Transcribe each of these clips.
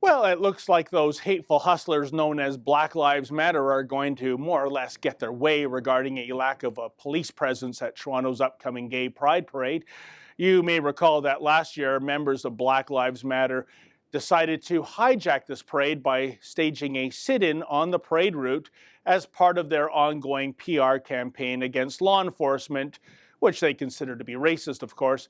Well, it looks like those hateful hustlers known as Black Lives Matter are going to more or less get their way regarding a lack of a police presence at Toronto's upcoming Gay Pride Parade. You may recall that last year, members of Black Lives Matter decided to hijack this parade by staging a sit-in on the parade route as part of their ongoing PR campaign against law enforcement, which they consider to be racist, of course.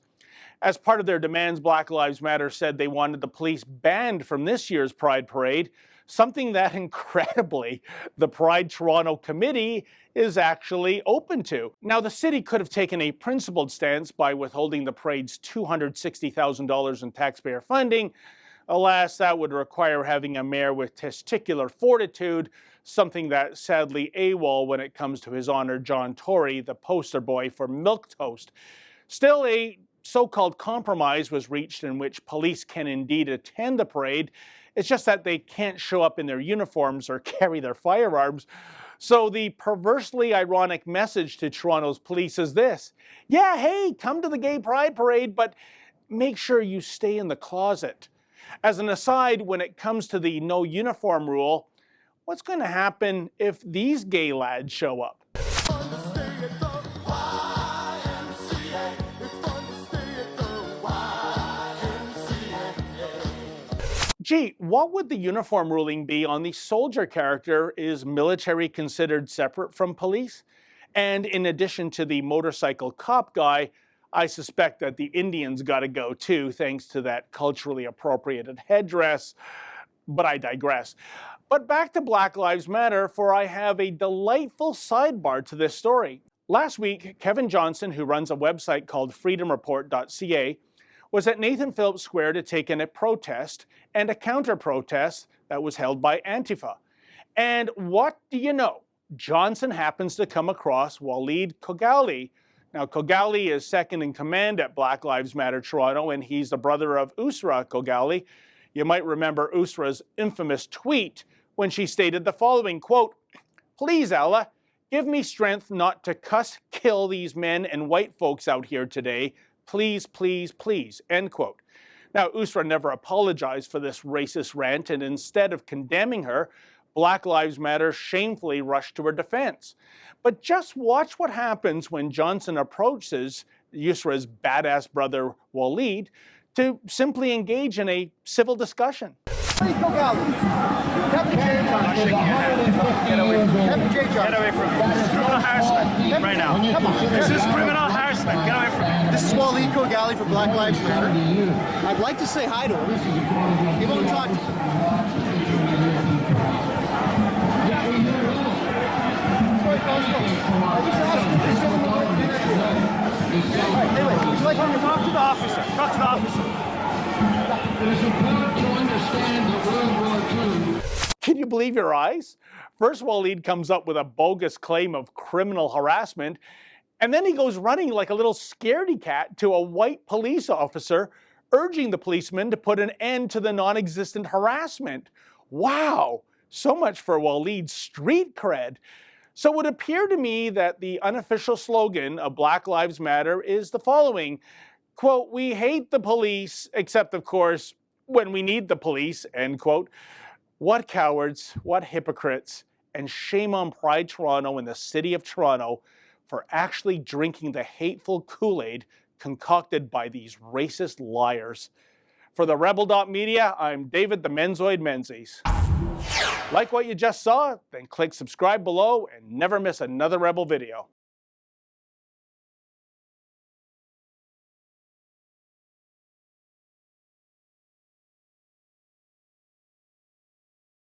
As part of their demands, Black Lives Matter said they wanted the police banned from this year's Pride Parade, something that incredibly the Pride Toronto Committee is actually open to. Now, the city could have taken a principled stance by withholding the parade's $260,000 in taxpayer funding. Alas, that would require having a mayor with testicular fortitude, something that sadly AWOL when it comes to His Honor John Tory, the poster boy for milquetoast. Still, a so-called compromise was reached in which police can indeed attend the parade. It's just that they can't show up in their uniforms or carry their firearms. So the perversely ironic message to Toronto's police is this: yeah, hey, come to the Gay Pride Parade, but make sure you stay in the closet. As an aside, when it comes to the no uniform rule, what's going to happen if these gay lads show up? Gee, what would the uniform ruling be on the soldier character? Is military considered separate from police? And in addition to the motorcycle cop guy, I suspect that the Indians got to go too, thanks to that culturally appropriated headdress. But I digress. But back to Black Lives Matter, for I have a delightful sidebar to this story. Last week, Kevin Johnson, who runs a website called freedomreport.ca, was at Nathan Phillips Square to take in a protest and a counter-protest that was held by Antifa. And what do you know? Johnson happens to come across Waleed Kogali. Now, Kogali is second in command at Black Lives Matter Toronto, and he's the brother of Usra Kogali. You might remember Usra's infamous tweet when she stated the following, quote, "Please, Allah, give me strength not to kill these men and white folks out here today. Please, please, please," end quote. Now, Usra never apologized for this racist rant, and instead of condemning her, Black Lives Matter shamefully rushed to her defense. But just watch what happens when Johnson approaches Usra's badass brother Waleed to simply engage in a civil discussion. Get away from me. This is criminal harassment right now. This is criminal harassment. Get away from me. This is Waleed Kogali for Black Lives Matter. I'd like to say hi to him. He won't talk to me. Anyway, would you like to talk to the officer? Talk to the officer. It is important to understand that World War II. Can you believe your eyes? First, Waleed comes up with a bogus claim of criminal harassment, and then he goes running like a little scaredy cat to a white police officer, urging the policeman to put an end to the non-existent harassment. Wow, so much for Waleed's street cred. So it would appear to me that the unofficial slogan of Black Lives Matter is the following, quote, "We hate the police, except of course, when we need the police," end quote. What cowards, what hypocrites, and shame on Pride Toronto and the City of Toronto for actually drinking the hateful Kool-Aid concocted by these racist liars. For the Rebel.media, I'm David the Menzoid Menzies. Like what you just saw? Then click subscribe below and never miss another Rebel video.